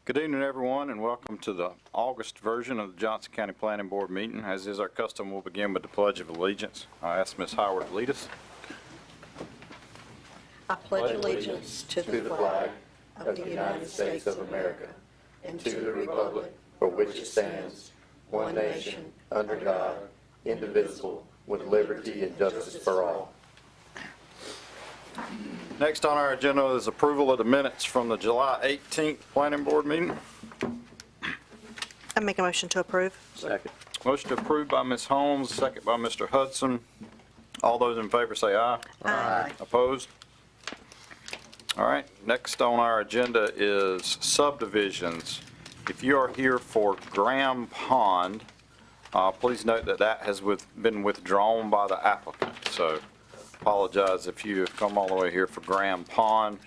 Good evening, everyone, and welcome to the August version of the Johnston County Planning Board meeting. As is our custom, we'll begin with the Pledge of Allegiance. I ask Ms. Howard to lead us. I pledge allegiance to the flag of the United States of America and to the republic for which it stands, one nation, under God, indivisible, with liberty and justice for all. Next on our agenda is approval of the minutes from the July 18th Planning Board meeting. I make a motion to approve. Second. Motion approved by Ms. Holmes, second by Mr. Hudson. All those in favor say aye. Aye. Opposed? All right, next on our agenda is subdivisions. If you are here for Graham Pond, please note that that has been withdrawn by the applicant. So apologize if you have come all the way here for Graham Pond.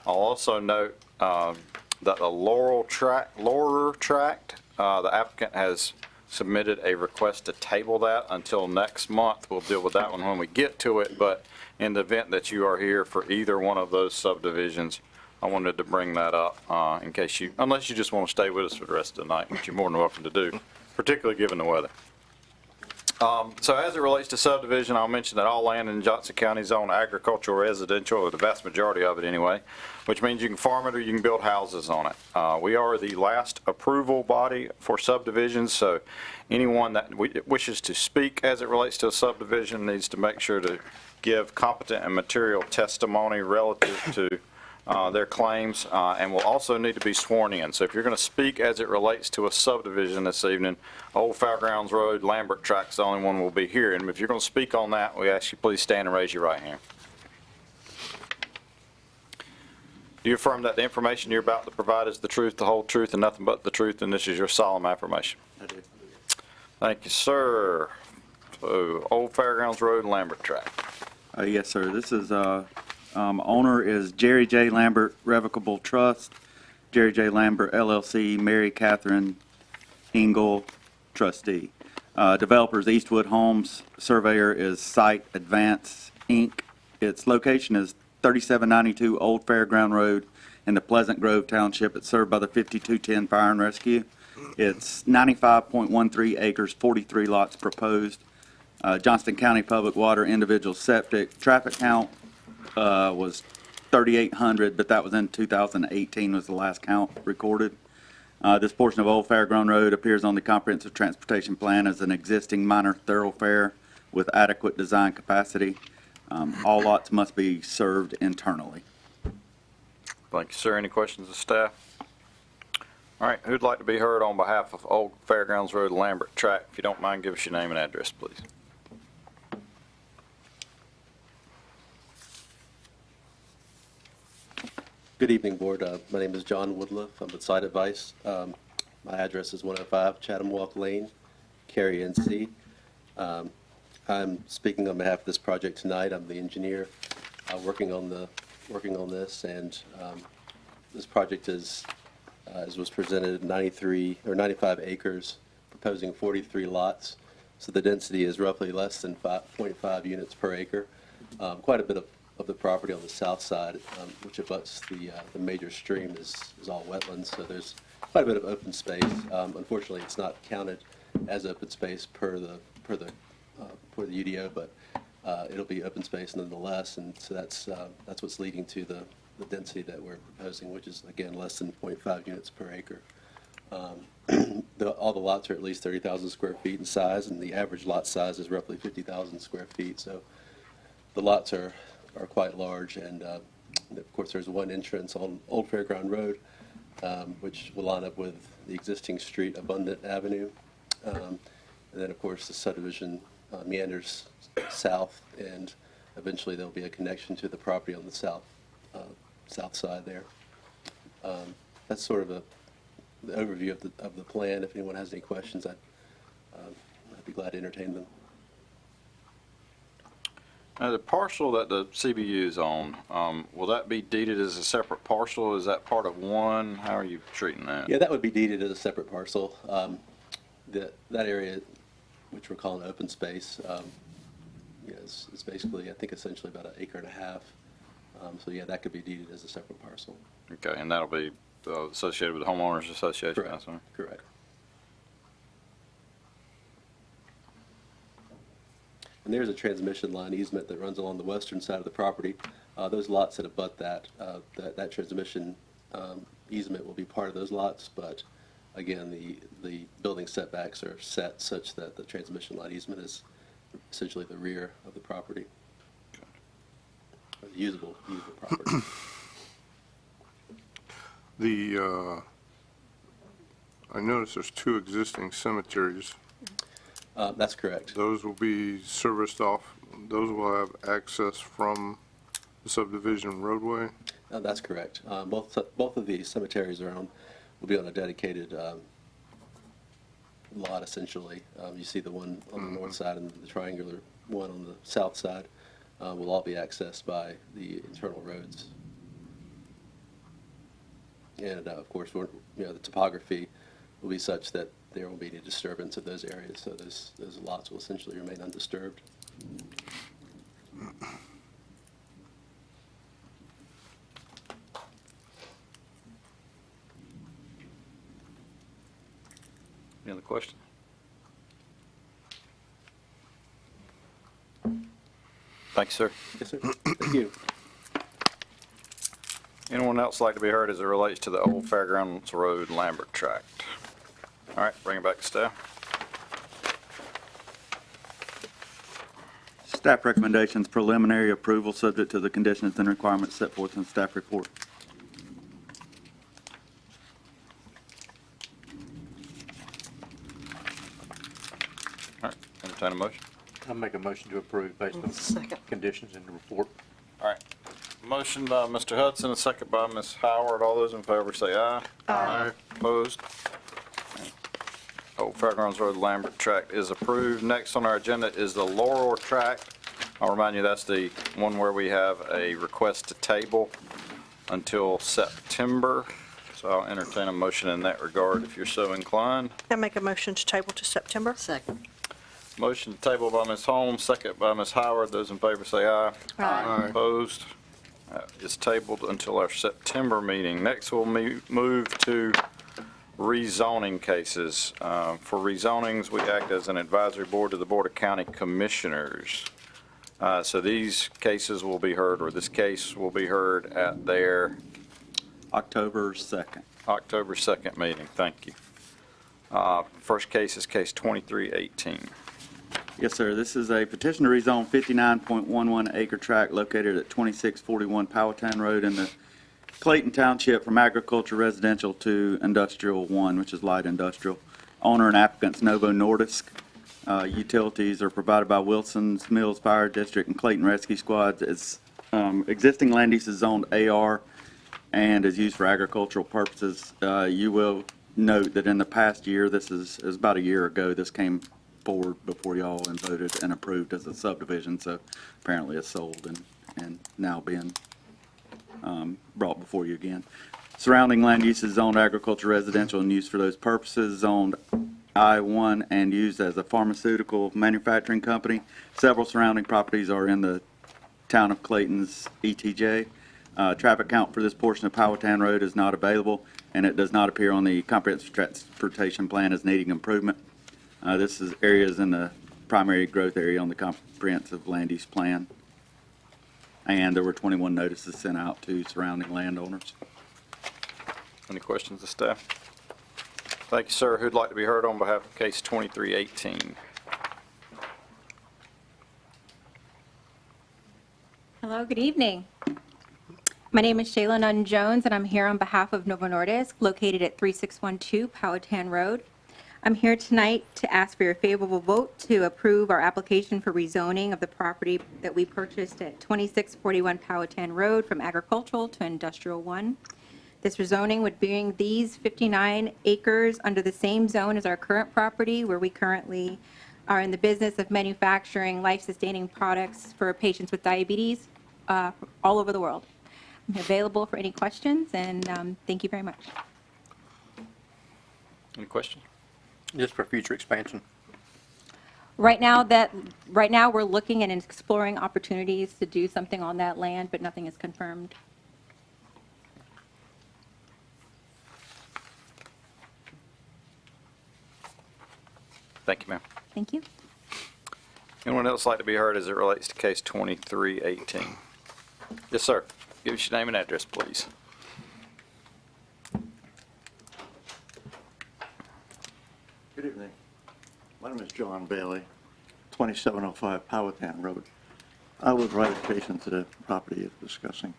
I'll also note that the Laurel Tract, the applicant has submitted a request to table that until next month. We'll deal with that one when we get to it, but in the event that you are here for either one of those subdivisions, I wanted to bring that up in case unless you just want to stay with us for the rest of the night, which you're more than welcome to do, particularly given the weather. So as it relates to subdivision, I'll mention that all land in Johnston County is owned agricultural, residential, or the vast majority of it anyway, which means you can farm it or you can build houses on it. We are the last approval body for subdivisions, so anyone that wishes to speak as it relates to a subdivision needs to make sure to give competent and material testimony relative to their claims, and will also need to be sworn in. So if you're going to speak as it relates to a subdivision this evening, Old Fairgrounds Road, Lambert Track's the only one will be here. And if you're going to speak on that, we ask you please stand and raise your right hand. Do you affirm that the information you're about to provide is the truth, the whole truth, and nothing but the truth, and this is your solemn affirmation? I do. Thank you, sir. So, Old Fairgrounds Road, Lambert Track. Yes, sir. This is owner is Jerry J. Lambert Revocable Trust, Jerry J. Lambert LLC, Mary Catherine Engel, trustee. Developers Eastwood Homes, surveyor is Site Advance Inc. Its location is 3792 Old Fairground Road in the Pleasant Grove Township. It's served by the 5210 Fire and Rescue. It's 95.13 acres, 43 lots proposed. Johnston County Public Water, individual septic. Traffic count was 3,800, but that was in 2018 was the last count recorded. This portion of Old Fairground Road appears on the Comprehensive Transportation Plan as an existing minor thoroughfare with adequate design capacity. All lots must be served internally. Thank you, sir. Any questions of staff? All right, who'd like to be heard on behalf of Old Fairgrounds Road, Lambert Track? If you don't mind, give us your name and address, please. Good evening, Board. My name is John Woodliff. I'm with Site Advice. My address is 105 Chatham Walk Lane, Cary, NC. I'm speaking on behalf of this project tonight. I'm the engineer working on this, and this project is, as was presented, 95 acres, proposing 43 lots. So the density is roughly less than 0.5 units per acre. Quite a bit of the property on the south side, which abuts the major stream, is all wetlands, so there's quite a bit of open space. Unfortunately, it's not counted as open space per the UDO, but it'll be open space nonetheless, and so that's what's leading to the density that we're proposing, which is again less than 0.5 units per acre. All the lots are at least 30,000 square feet in size, and the average lot size is roughly 50,000 square feet. So the lots are quite large, and of course there's one entrance on Old Fairground Road, which will line up with the existing street, Abundant Avenue, and then of course the subdivision meanders south, and eventually there'll be a connection to the property on the south side there. That's sort of the overview of the plan. If anyone has any questions, I'd be glad to entertain them. Now, the parcel that the CBU is on, will that be deeded as a separate parcel? Is that part of one? How are you treating that? Yeah, that would be deeded as a separate parcel. That area, which we're calling open space, is basically, I think, essentially about 1.5 acres. So yeah, that could be deeded as a separate parcel. Okay, and that'll be associated with the homeowners association. Correct. That's right. Correct. And there's a transmission line easement that runs along the western side of the property. Those lots that abut that transmission easement will be part of those lots, but again, the building setbacks are set such that the transmission line easement is essentially the rear of the property. Or the usable property. I noticed there's 2 existing cemeteries. That's correct. Those will be serviced off, those will have access from the subdivision roadway. That's correct. Both of the cemeteries will be on a dedicated lot, essentially. You see the one on the north side and the triangular one on the south side will all be accessed by the internal roads. And of course, the topography will be such that there won't be any disturbance of those areas, so those lots will essentially remain undisturbed. Any other questions? Thank you, sir. Yes, sir. Thank you. Anyone else like to be heard as it relates to the old Fairgrounds Road Lambert tract? All right, bring it back to staff. Staff recommendations, preliminary approval subject to the conditions and requirements set forth in the staff report. All right, entertain a motion. I'll make a motion to approve based on Second. conditions in the report. All right, motion by Mr. Hudson, a second by Ms. Howard. All those in favor say aye. Aye. Opposed? Old Fairgrounds Road Lambert tract is approved. Next on our agenda is the Laurel tract. I'll remind you, that's the one where we have a request to table until September. So I'll entertain a motion in that regard if you're so inclined. I make a motion to table to September. Second. Motion to table by Ms. Holmes, second by Ms. Howard. Those in favor say aye. Aye. Opposed? It's tabled until our September meeting. Next, we'll move to rezoning cases. For rezonings, we act as an advisory board to the Board of County Commissioners. So these cases will be heard, or this case will be heard at their October 2nd. October 2nd meeting. Thank you. First case is case 2318. Yes, sir. This is a petition to rezone 59.11 acre tract located at 2641 Powhatan Road in the Clayton Township from agriculture residential to industrial 1, which is light industrial. Owner and applicants Novo Nordisk. Utilities are provided by Wilson's Mills Fire District and Clayton Rescue Squad. It's existing land use is zoned AR and is used for agricultural purposes. You will note that in the past year, this is about a year ago, this came forward before y'all and voted and approved as a subdivision, so apparently it's sold and now being brought before you again. Surrounding land use is zoned agriculture residential and used for those purposes, zoned I-1 and used as a pharmaceutical manufacturing company. Several surrounding properties are in the town of Clayton's ETJ. Traffic count for this portion of Powhatan Road is not available, and it does not appear on the comprehensive transportation plan as needing improvement. This is areas in the primary growth area on the comprehensive land use plan. And there were 21 notices sent out to surrounding landowners. Any questions of staff? Thank you, sir. Who'd like to be heard on behalf of case 2318? Hello, good evening. My name is Shayla Nunn-Jones, and I'm here on behalf of Novo Nordisk, located at 3612 Powhatan Road. I'm here tonight to ask for your favorable vote to approve our application for rezoning of the property that we purchased at 2641 Powhatan Road from agricultural to industrial 1. This rezoning would bring these 59 acres under the same zone as our current property, where we currently are in the business of manufacturing life-sustaining products for patients with diabetes all over the world. I'm available for any questions, and thank you very much. Any questions? Just for future expansion. Right now, we're looking and exploring opportunities to do something on that land, but nothing is confirmed. Thank you, ma'am. Thank you. Anyone else like to be heard as it relates to case 2318? Yes, sir. Give us your name and address, please. Good evening. My name is John Bailey, 2705 Powhatan Road. I live right adjacent to the property you're discussing.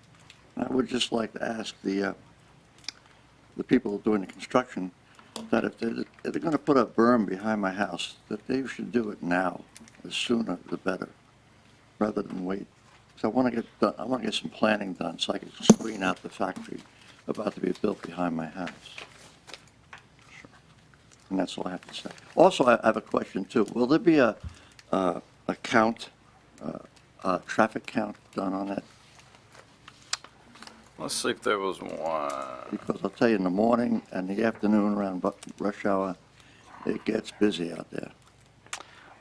I would just like to ask the people doing the construction that if they're going to put a berm behind my house, that they should do it now, the sooner the better, rather than wait. So I want to get some planning done so I can screen out the factory about to be built behind my house. And that's all I have to say. Also, I have a question too. Will there be a count, a traffic count done on that? Let's see if there was one. Because I'll tell you, in the morning and the afternoon around rush hour, it gets busy out there.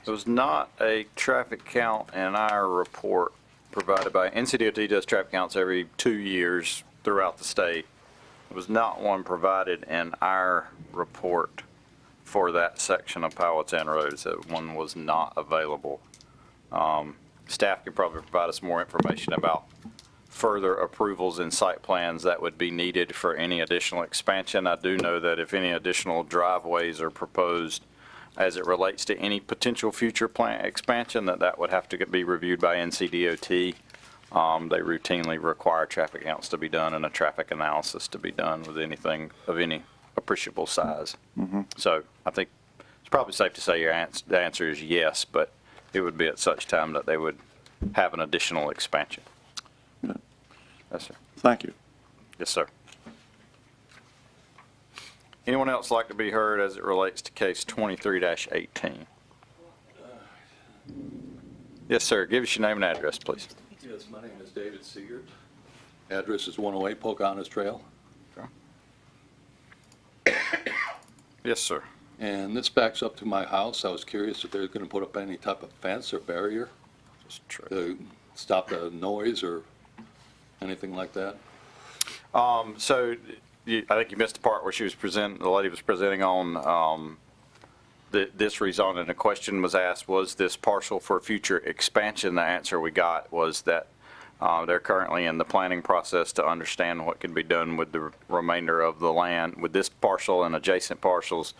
There was not a traffic count in our report provided by, NCDOT does traffic counts every 2 years throughout the state. There was not one provided in our report for that section of Powhatan Road, so one was not available. Staff could probably provide us more information about further approvals and site plans that would be needed for any additional expansion. I do know that if any additional driveways are proposed as it relates to any potential future plant expansion, that would have to be reviewed by NCDOT. They routinely require traffic counts to be done and a traffic analysis to be done with anything of any appreciable size. So I think it's probably safe to say the answer is yes, but it would be at such time that they would have an additional expansion. Good. Yes, sir. Thank you. Yes, sir. Anyone else like to be heard as it relates to case 23-18? Yes, sir. Give us your name and address, please. Yes, my name is David Seegert. Address is 108 Pocahontas Trail. Yes, sir. And this backs up to my house. I was curious if they're going to put up any type of fence or barrier to stop the noise or anything like that. So I think you missed the part where the lady was presenting on this rezoning. The question was asked, was this parcel for future expansion? The answer we got was that they're currently in the planning process to understand what can be done with the remainder of the land, with this parcel and adjacent parcels,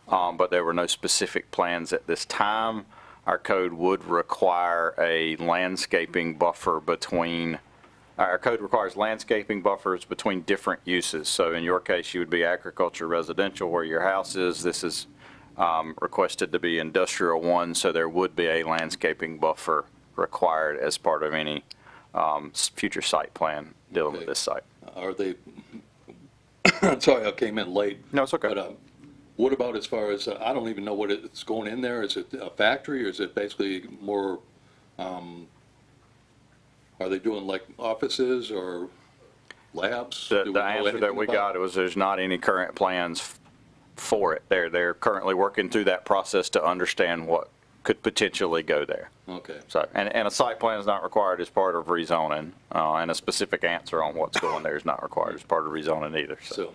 but there were no specific plans at this time. Our code would require a landscaping buffer between, our code requires landscaping buffers between different uses. So in your case, you would be agriculture residential where your house is. This is requested to be industrial 1, so there would be a landscaping buffer required as part of any future site plan dealing with this site. Are they, sorry I came in late. No, it's okay. But what about as far as, I don't even know what it's going in there. Is it a factory or is it basically more, are they doing like offices or labs? Do we The know answer that anything we about got was there's not any current plans for it. They're currently working through that process to understand what could potentially go there. Okay. So, and a site plan is not required as part of rezoning, and a specific answer on what's going there is not required as part of rezoning either. So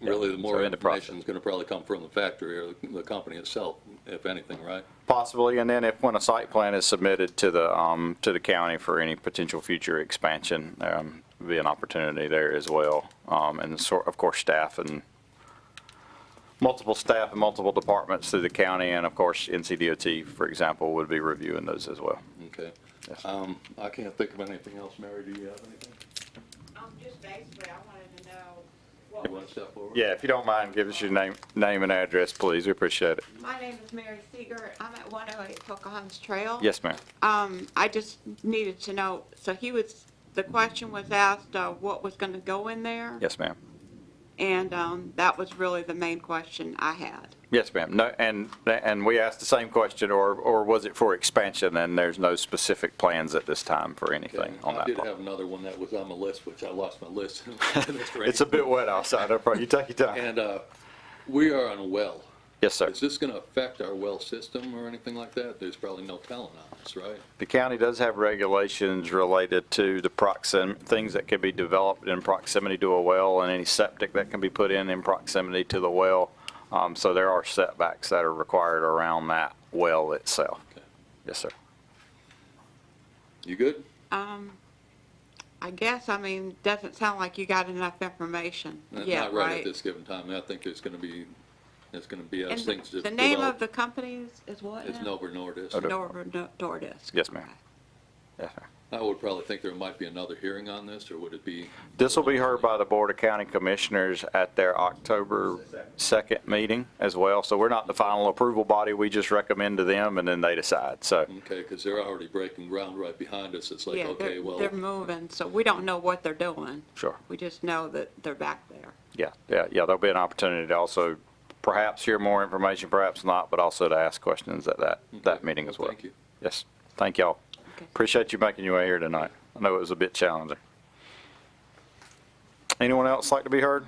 really, the more So in the information process. is going to probably come from the factory or the company itself, if anything, right? Possibly, and then when a site plan is submitted to the county for any potential future expansion, would be an opportunity there as well. And of course, multiple staff and multiple departments through the county, and of course, NCDOT, for example, would be reviewing those as well. Okay. Yes. I can't think of anything else. Mary, do you have anything? Just basically, I wanted to know You what want to step forward? Yeah, if you don't mind, give us your name and address, please. We appreciate it. my name is Mary Seeger. I'm at 108 Pocahontas Trail. Yes, ma'am. I just needed to know, so the question was asked, what was going to go in there? Yes, ma'am. And that was really the main question I had. Yes, ma'am. No, and we asked the same question, or was it for expansion? And there's no specific plans at this time for anything on I that did part. have another one that was on the list, which I lost my list. It's a bit wet outside. No problem. You take your time. And we are on a well. Yes, sir. Is this going to affect our well system or anything like that? There's probably no telling on this, right? The county does have regulations related to the things that can be developed in proximity to a well and any septic that can be put in proximity to the well. So there are setbacks that are required around that well itself. Okay. Yes, sir. You good? I guess, I mean, doesn't sound like you got enough information yet, Not right at right? this given time. I think there's going to be, as And things the develop. name of the company is what It's now? Novo Nordisk. Novo Nordisk. Yes, ma'am. Yes, sir. I would probably think there might be another hearing on this, or would it be? This will be heard by the Board of County Commissioners at their October 2nd meeting as well. So we're not the final approval body. We just recommend to them and then they decide. So, Okay, because they're already breaking ground right behind us. It's like, Yeah, okay, well, they're moving, so we don't know what they're doing. sure. We just know that they're back there. Yeah, there'll be an opportunity to also perhaps hear more information, perhaps not, but also to ask questions at that meeting as well. thank you. Yes, thank y'all. Okay. Appreciate you making your way here tonight. I know it was a bit challenging. Anyone else like to be heard?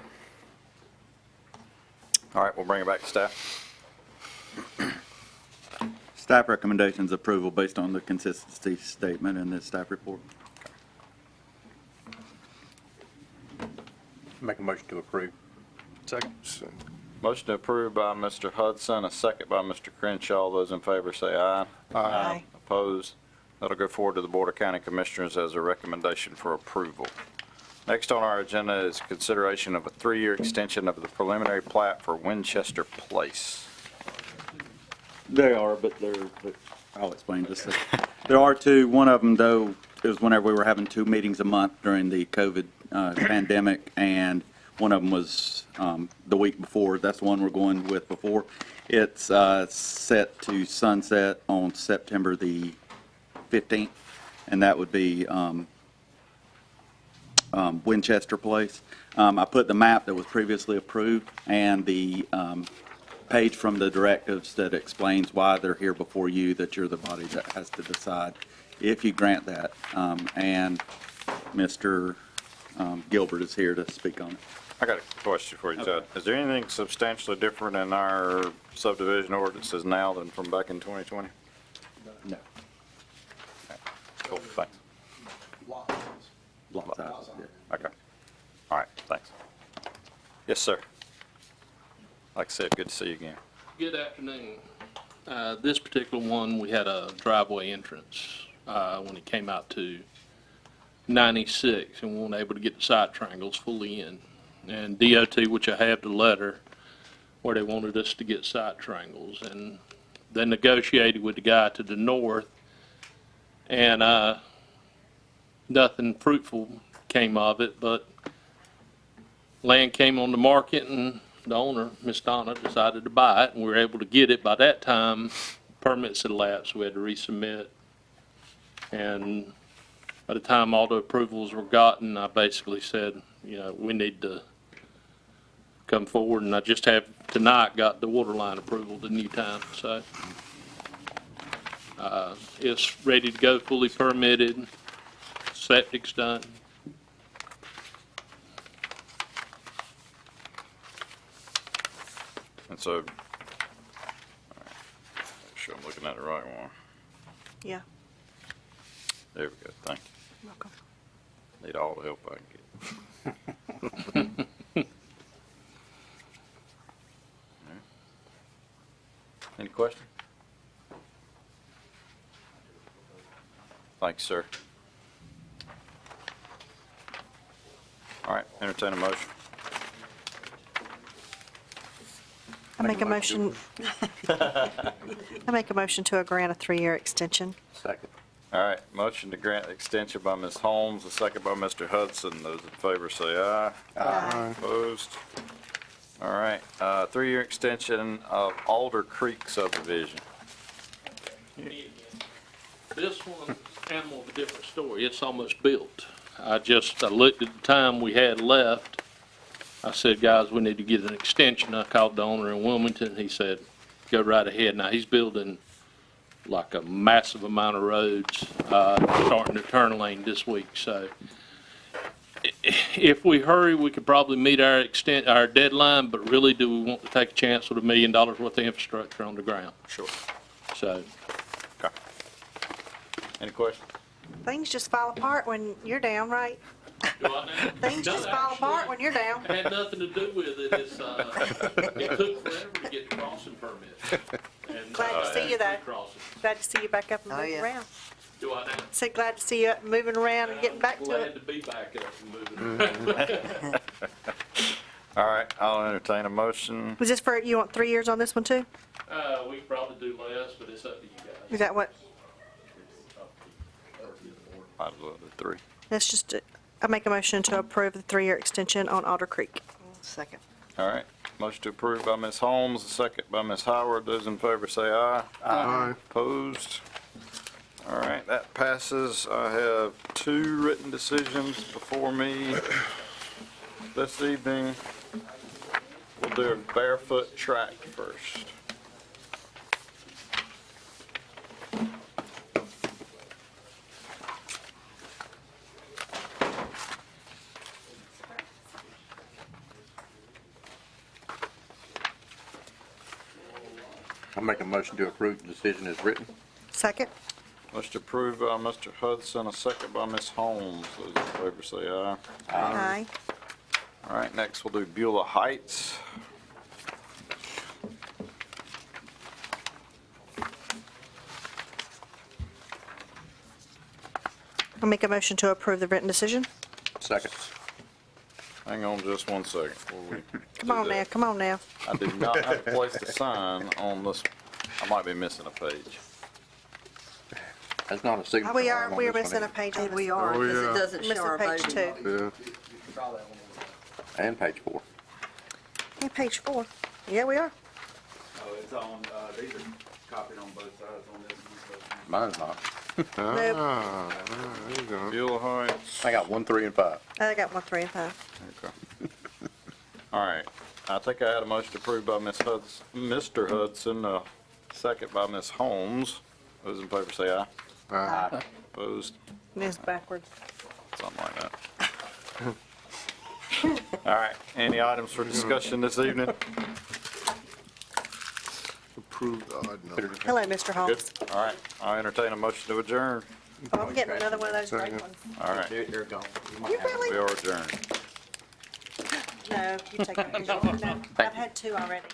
All right, we'll bring it back to staff. Staff recommendations approval based on the consistency statement in this staff report. Make a motion to approve. Second. Motion approved by Mr. Hudson, a second by Mr. Crenshaw. Those in favor say aye. Aye. Opposed? That'll go forward to the Board of County Commissioners as a recommendation for approval. Next on our agenda is consideration of a 3-year extension of the preliminary plat for Winchester Place. They are, but I'll explain just a second. There are two. One of them, though, it was whenever we were having 2 meetings a month during the COVID pandemic, and one of them was the week before. That's the one we're going with before. It's set to sunset on September the 15th, and that would be Winchester Place. I put the map that was previously approved and the page from the directives that explains why they're here before you, that you're the body that has to decide if you grant that. And Mr. Gilbert is here to speak on it. I got a question for you, Judd. Is there anything substantially different in our subdivision ordinances now than from back in 2020? No. Cool, thanks. Lot size, yeah. Okay. All right, thanks. Yes, sir. Like I said, good to see you again. Good afternoon. This particular one, we had a driveway entrance when it came out to 96, and we weren't able to get the side triangles fully in. And DOT, which I have the letter, where they wanted us to get side triangles, and they negotiated with the guy to the north, and nothing fruitful came of it, but land came on the market, and the owner, Miss Donna, decided to buy it, and we were able to get it. By that time, permits had elapsed, we had to resubmit, and by the time all the approvals were gotten, I basically said, you know, we need to come forward, and I just have tonight got the water line approval the new time, so it's ready to go, fully permitted, septic's done. And so, all right, make sure I'm looking at the right one. Yeah, There we go, thank you. welcome. Need all the help I can get. All right. Any questions? Thank you, sir. All right, entertain a motion. I make a motion, I make a motion to grant a 3-year extension. Second. All right, motion to grant extension by Ms. Holmes, a second by Mr. Hudson. Those in favor say aye. Aye. Opposed? All right, 3-year extension of Alder Creek subdivision. This one, animal of a different story. It's almost built. I looked at the time we had left. I said, guys, we need to get an extension. I called the owner in Wilmington. He said, go right ahead. Now, he's building like a massive amount of roads, starting the turn lane this week. So if we hurry, we could probably meet our deadline, but really, do we want to take a chance with $1 million worth of infrastructure on the ground? Sure. So, Okay. Any questions? Things just fall apart when you're down, right? Do I now? Things just fall apart when you're down. It had nothing to do with it. It's, it took forever to get the crossing permit. And, Glad to see you, though. three crossings. Glad to see you back up and Oh, moving yeah. around. Do I now? Said glad to see you moving around and getting back to Glad it. to be back up and moving around. All right, I'll entertain a motion. Was this for, you want 3 years on this one too? We could probably do less, but it's up to you guys. Is that what, Might as well do 3. that's just, I make a motion to approve the 3-year extension on Otter Creek. Second. All right, motion to approve by Ms. Holmes, a second by Ms. Howard. Those in favor say aye. Aye. Opposed? All right, that passes. I have 2 written decisions before me this evening. We'll do a barefoot track first. I'll make a motion to approve the decision as written. Second? Motion approved by Mr. Hudson, a second by Ms. Holmes. Those in favor say aye. Aye. All right, next we'll do Beulah Heights. I'll make a motion to approve the written decision. Second. Hang on just one second before we Come on do now, that. come on now. I do not have a place to sign on this. I might be missing a page. That's not a signature We line are, on we are this one, missing a page on this. We are, Oh, because yeah. it doesn't Missing show our page voting. 2. Yeah. And page 4. Yeah, page 4. Yeah, we are. Oh, it's on, these are copied on both sides on this one, so. Mine's not. Ah, there you go. Beulah Heights. I got 1, 3, and 5. I got 1, 3, and 5. Okay. All right. I think I had a motion approved by Mr. Hudson, second by Ms. Holmes. Those in favor say aye. Aye. Opposed? It's backwards. Something like that. All right. Any items for discussion this evening? Approved odd number. Hello, Mr. Holmes. Good. All right. I'll entertain a motion to adjourn. Oh, I'm getting another one of those great Second. ones. All right. You're gone. You really? We are adjourned. No, you take it. No, I've had 2 already.